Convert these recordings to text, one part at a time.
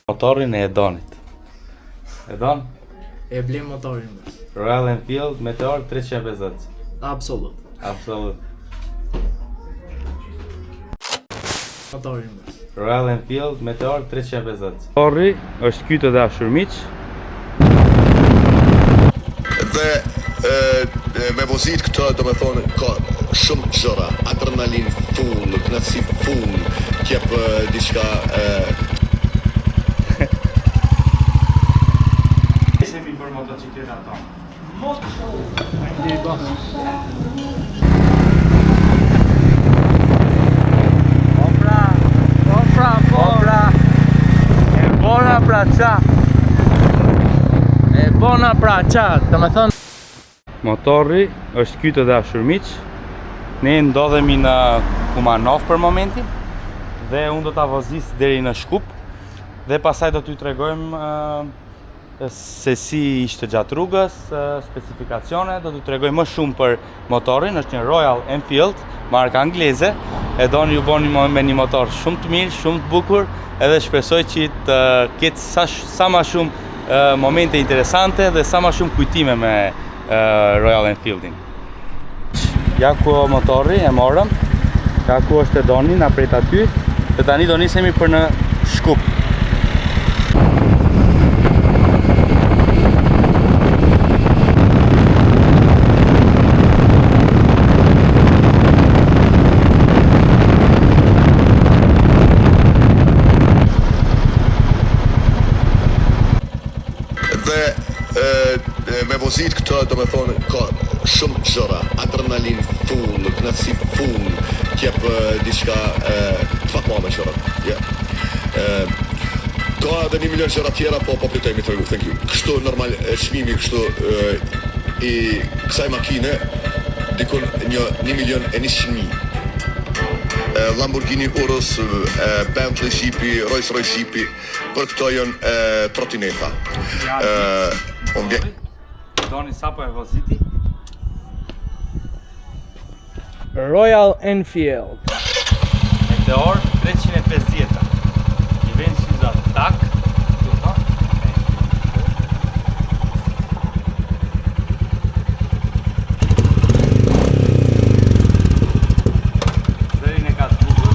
Motorin e Edonit. Edon? E blem motorin më. Royal Enfield Meteor 350. Absolut. Absolut. Motorin më. Royal Enfield Meteor 350. Motori është ky të dashur miq. Dhe me vozit këtë do me thonë ka shumë gjëra, adrenalin full, knatësi full, kjep diçka Semi për motocikleta tonë. Opra. E bona pra qa. Të me thonë Motori është ky të dashur miq. Ne ndodhemi në Kumanov për momentin dhe unë do ta vozis deri në Shkup dhe pastaj do t'ju tregojmë se si ishte gjatë rrugës, specifikacione, do t'ju tregoj më shumë për motorin. Është një Royal Enfield, marka angleze. E doni ju boni me një motor shumë të mirë, shumë të bukur, edhe shpresoj që të ketë sa më shumë momente interesante dhe sa më shumë kujtime me Royal Enfieldin. Ja ku motori e morëm, ja ku është e doni, na pret aty, dhe tani do nisemi për në Shkup. Me vozit këtë do me thonë ka shumë gjëra, adrenalin full, knatësi full, kjep diçka të fatma me gjëra. Ka edhe 1 milion gjëra tjera, po plitoj mi të regu, thank you. Kështu normal, çmimi kështu i kësaj makine, dikun 1.100.000. Lamborghini Urus, Bentley Jeepi, Rolls-Royce Jeepi, për këto janë trotineta. Doni sa po e voziti? Royal Enfield Meteor 350. I vjen si za tak, zërin e ka të bukur.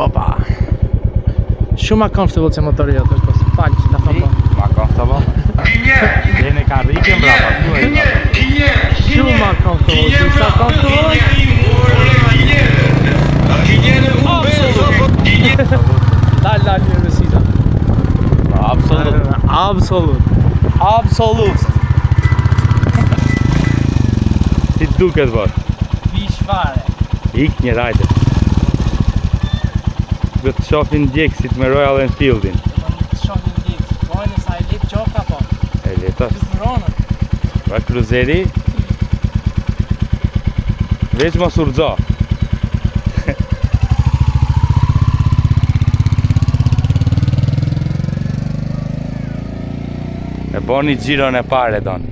Opa. Shumë ma comfortable që motori jote është posë. Falë që ta thëmë po. Ma comfortable. Dhe ne ka rrike mbrapa, Shumë ma comfortable, që sa comfortable. Dal, një rësita. Absolut. Si duket bërë? Vish fare. Ik një rajte. Dhe të shofin djekësit me Royal Enfieldin. Të shohin ditë. Pojnë sa e lip qofta po. E letas. Kruzëronën. Pra kruzeri. Veç mos urxo. E boni gjiron e pare doni.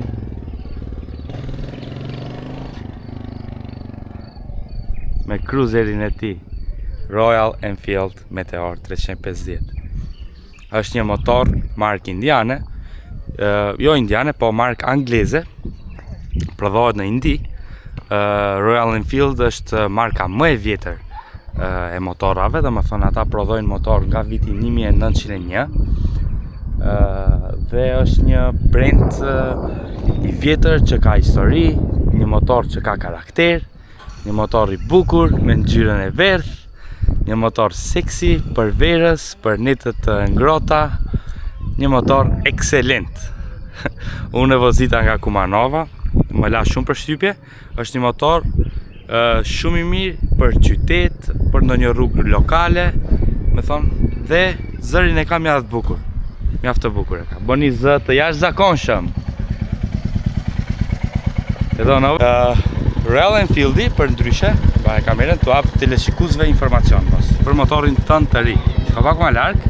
Me cruiserin e ti, Royal Enfield Meteor 350. Është një motor markë indiane, jo indiane, po markë angleze, prodhohet në Indi. Royal Enfield është marka më e vjetër e motorave, dhe më thonë ata prodhojnë motor nga viti 1901. Dhe është një brand i vjetër që ka histori, një motor që ka karakter, një motor i bukur me ngjyrën e verdh, një motor seksi për verës, për netët ngrota, një motor excelent. Unë e vozita nga Kumanova, më la shumë për shtypje, është një motor shumë i mirë për qytet, për ndonjë rrugë lokale, me thonë, dhe zërin e ka mjaft bukur. Mjaft të bukur e ka. Bën një zë të jashtëzakonshëm. E do në Royal Enfieldi për ndryshe, e kamerën të apë teleshikuesve informacion për motorin tënë të ri. Ka pak ma larg,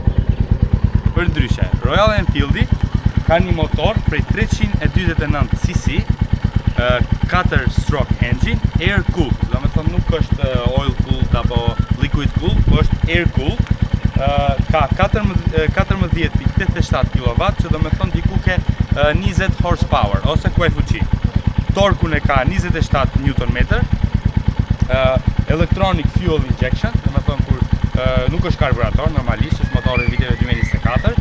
për ndryshe. Royal Enfieldi ka një motor prej 329 cc, 4-stroke engine, air cooled. Do me thonë nuk është oil cooled apo liquid cooled, po është air cooled. Ka 14.87 kW, që do me thonë diku ke 20 horsepower, ose kuaj fuqi. Torkun e ka 27 Nm, electronic fuel injection, do me thonë kur nuk është karburator, normalisht, është motori viteve 2024.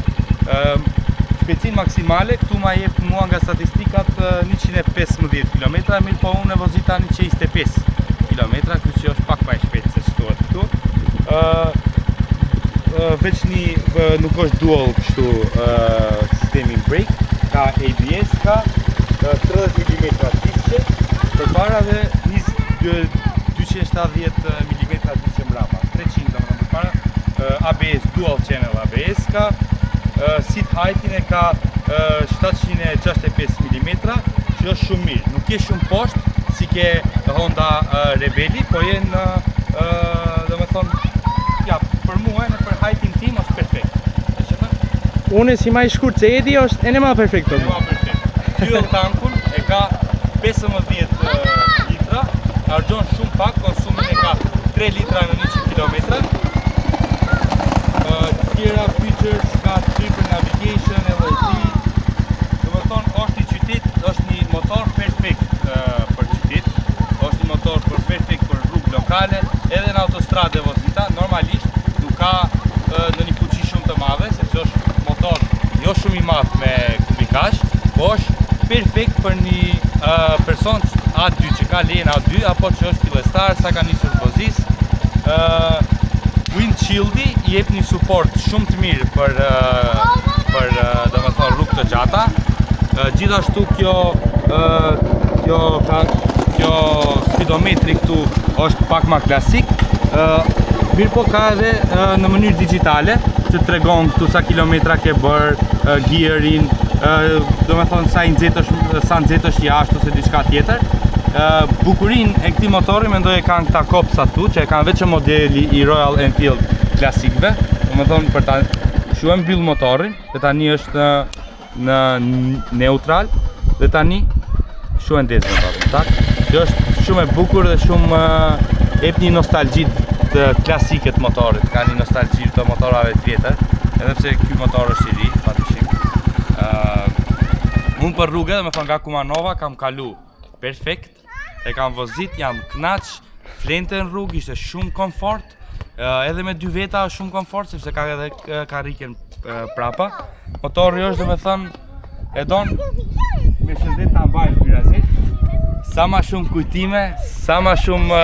Shpejtësinë maksimale, këtu ma jep mua nga statistikat 115 km, mirë po unë e vozita 125 km, kështu që është pak ma e shpejtë se shtuat këtu. Veç nuk është dual kështu sistemi brake, ka ABS, ka 30 mm disqe, përpara dhe 270 mm disqe mbrapa, 300 do më përpara, ABS, dual channel ABS ka, seat height-in e ka 765 mm, që është shumë mirë. Nuk je shumë poshtë, si ke Honda Rebelli, po jenë, do me thonë, ja, për mua e për height-in tim është perfekt. Unë si ma i shkurt se Edi është ene ma perfekt. Ene ma perfekt. Fuel tankun e ka 15 litra, argjon shumë pak, konsumin e ka 3 litra në 100 km. Tjera features ka triple navigation, LLD. Do me thonë, është një qytet, është një motor perfekt për qytet. është një motor perfekt për rrugë lokale, edhe në autostrade vozita, normalisht nuk ka në një fuqi shumë të madhe, sepse është motor jo shumë i madh me kubikazh, po është perfekt për një person A2 që ka lejen A2 apo që është fillestar, sa ka nisur vozis. Windshieldi i jep një support shumë të mirë për do me thonë rrugë të gjata. Gjithashtu kjo speedometri këtu është pak ma klasik. Mirë po ka edhe në mënyrë digjitale që të tregon këtu sa kilometra ke bërë, gearin, do me thonë sa nxetosh jashtë ose diçka tjetër. Bukurin e këti motori mendoj e kanë këta kopsa tu, që e kanë veç modeli i Royal Enfield klasikve. Do me thonë për ta shuem mbyll motorin, dhe tani është në neutral, dhe tani shuem ndez motorin, tak? Kjo është shumë e bukur dhe shumë ep një nostalgji të klasike të motorit, ka një nostalgji të motorave të vjetër, edhe pse ky motor është i ri, padyshim. Unë për rrugë, dhe me thonë nga Kumanova, kam kalu perfekt, e kam vozit, jam knaq, flente në rrugë, ishte shumë komfort, edhe me 2 veta është shumë komfort, sepse ka edhe karriken prapa. Motori është, dhe me thënë, e donë, me shëndet të ambajsh mirazit, sa ma shumë kujtime, sa ma shumë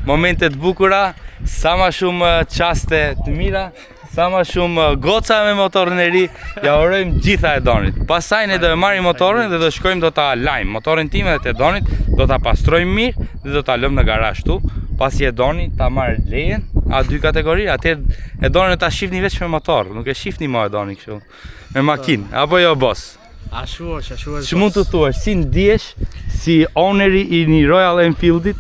momente të bukura, sa ma shumë qaste të mira, sa ma shumë goca me motorin e ri, ja urojmë gjitha e Donit. Pasaj ne do e marrim motorin dhe do shkojmë do ta lajmë motorin tim dhe të Donit, do ta pastrojmë mirë dhe do ta lëmë në garazh tu. Pasi e Doni ta marrë lejen, a 2 kategori, atëherë e Doni ta shifni veç me motor, nuk e shifni më e Doni kështu me makinë, apo jo boss? Ashtu është. Që mund të thuash, si ndihesh si owneri i një Royal Enfieldit?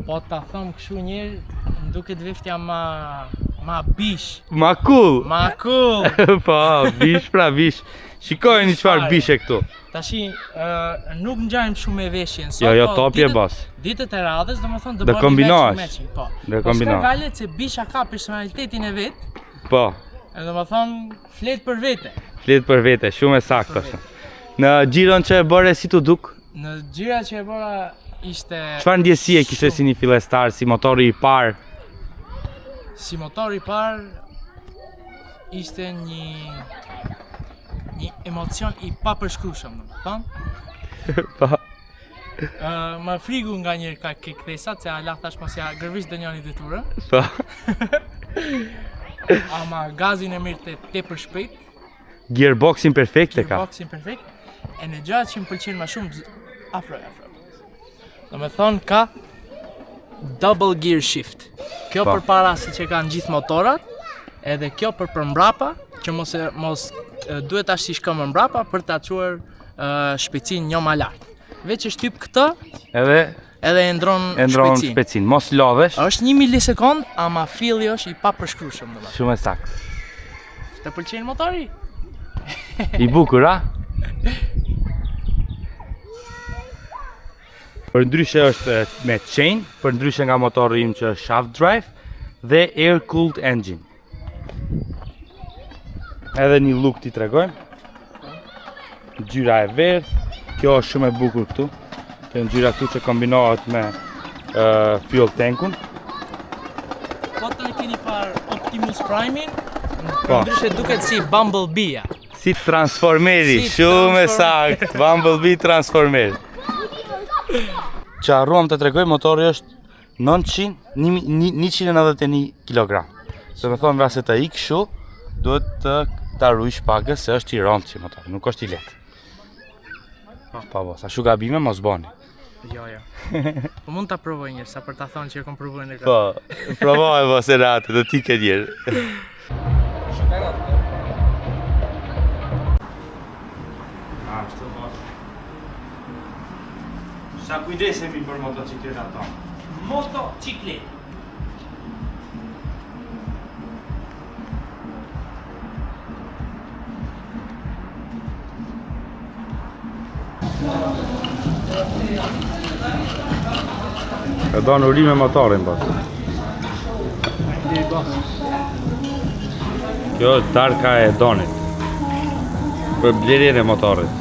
Po ta thëm kështu njerë, më duket veftja ma bish. Ma cool! Ma cool! Po, bish pra bish. Shikojeni çfarë bishe këtu. Tashi, nuk ngjajmë shumë me veshjen sot. Jo, topje boss. Ditët e radhës, domethënë do kombinohesh. Po. Do kombinohesh. Po galet se bisha ka personalitetin e vet. Po. Edhe domethënë flet për vete. Flet për vete, shumë e saktë është. Në xhiron që e bëre si tu duk? Në xhira që e bëra ishte... Çfarë ndjesie kishte si një fillestar, si motori i parë? Si motori i parë ishte një emocion i papërshkrueshëm, domethënë. Po. Më frigu nga njëri ka kthesat se ala thash mos ja gërvish dënjani detyrë. Po. Ama gazin e mirë tepër shpejt. Gearboxin perfekt e ka. Gearboxin perfekt. E në gjërat që më pëlqen më shumë afro. Domethënë ka double gear shift. Kjo përpara siç e kanë gjithë motorat, edhe kjo për mbrapa, që mos duhet tash si shkon më mbrapa për ta çuar shpejtësinë një më lart. veç e shtyp këtë, Edhe edhe e ndron shpejtësinë. shpejtësinë. Mos lodhesh. Është 1 milisekond, ama filli është i papërshkrueshëm domethënë. Shumë e saktë. Të pëlqen motori? I bukur, a? Për ndryshe është me chain, për ndryshe nga motori im që është shaft drive dhe air cooled engine. Edhe një look t'i tregojmë. Ngjyra e verdhë, kjo është shumë e bukur këtu. Kjo ngjyra këtu që kombinohet me fuel tankun. Po të keni par Optimus Prime-in, Po. ndryshe duket si Bumblebee-a. Si transformeri, Si shumë e transformeri. saktë, Bumblebee transformeri. Që harruam të tregoj, motori është 191 kg. Se me thonë vrasë të ikë shu, duhet të ta rujsh pagës se është i rëndë si motor, nuk është i letë. Po, sa shu gabime mos boni. Jo. Po mund ta provoj një sa për ta thonë që e kom provuar në Po, provoj mos e ratë, do t'i ke njerë. Sa kujdesemi për motocikletat tonë. Motociklet. Ka do në uri me motorin, po. Kjo është darka e donit. Për blerjen e motorit.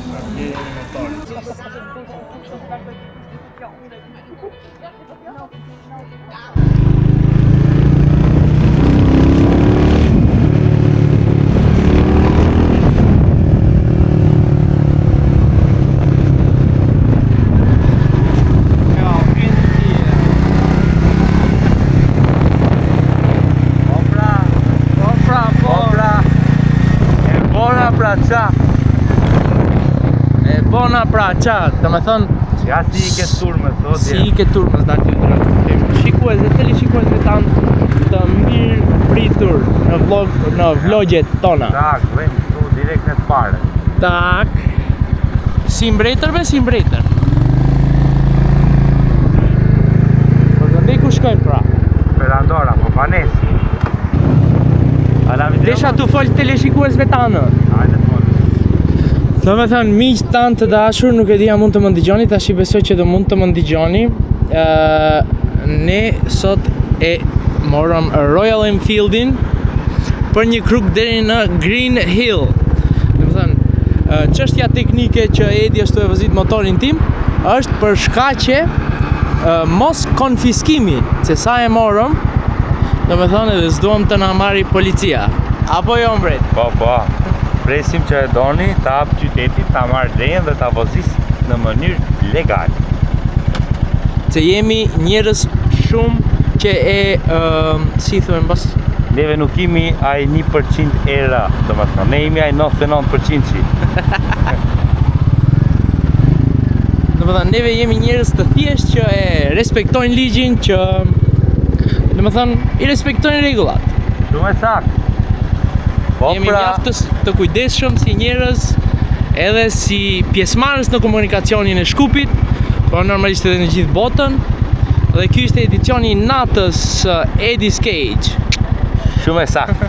E bona pra qa, të me thonë Ja si i ke turmës, o si i ke turmës da ty shikues dhe teleshikuesve tanë të mirë pritur në vlogjet tona. Tak, vëjmë këtu direkt në të pare. Tak. Si mbretër be, si mbretër. Por dhe ku shkojmë pra? Perandora, po panesi. Desha tu fol teleshikuesve tanë. Hajde të folë. Do me thënë, miqë tanë të dashur, nuk e di a mund të më ndigjoni, tash i besoj që do mund të më ndigjoni. Ne sot e morëm Royal Enfieldin për një kruk deri në Green Hill. Do me thënë, çështja teknike që Edi ashtu e vëzit motorin tim është për shkaqe mos konfiskimi, se sa e morëm, do me thënë edhe s'duam të na marri policia. Apo jo mbret? Po. Presim që e doni ta hap qytetit, ta marrë lejen dhe ta vozis në mënyrë legale. Se jemi njerëz shumë që e, si thuhem bas, Neve nuk imi ai 1% era, do më thënë, ne imi ai 99% që. do me thënë, neve jemi njerëz të thjesht që e respektojnë ligjin, që, do me thënë, i respektojnë rregullat. Shumë e saktë. Po Jemi pra, mjaft të kujdesshëm si njerëz, edhe si pjesëmarrës në komunikacionin e Shkupit, por normalisht edhe në gjithë botën. Dhe ky ishte edicioni i natës Eddie's Cage. shumë e saktë.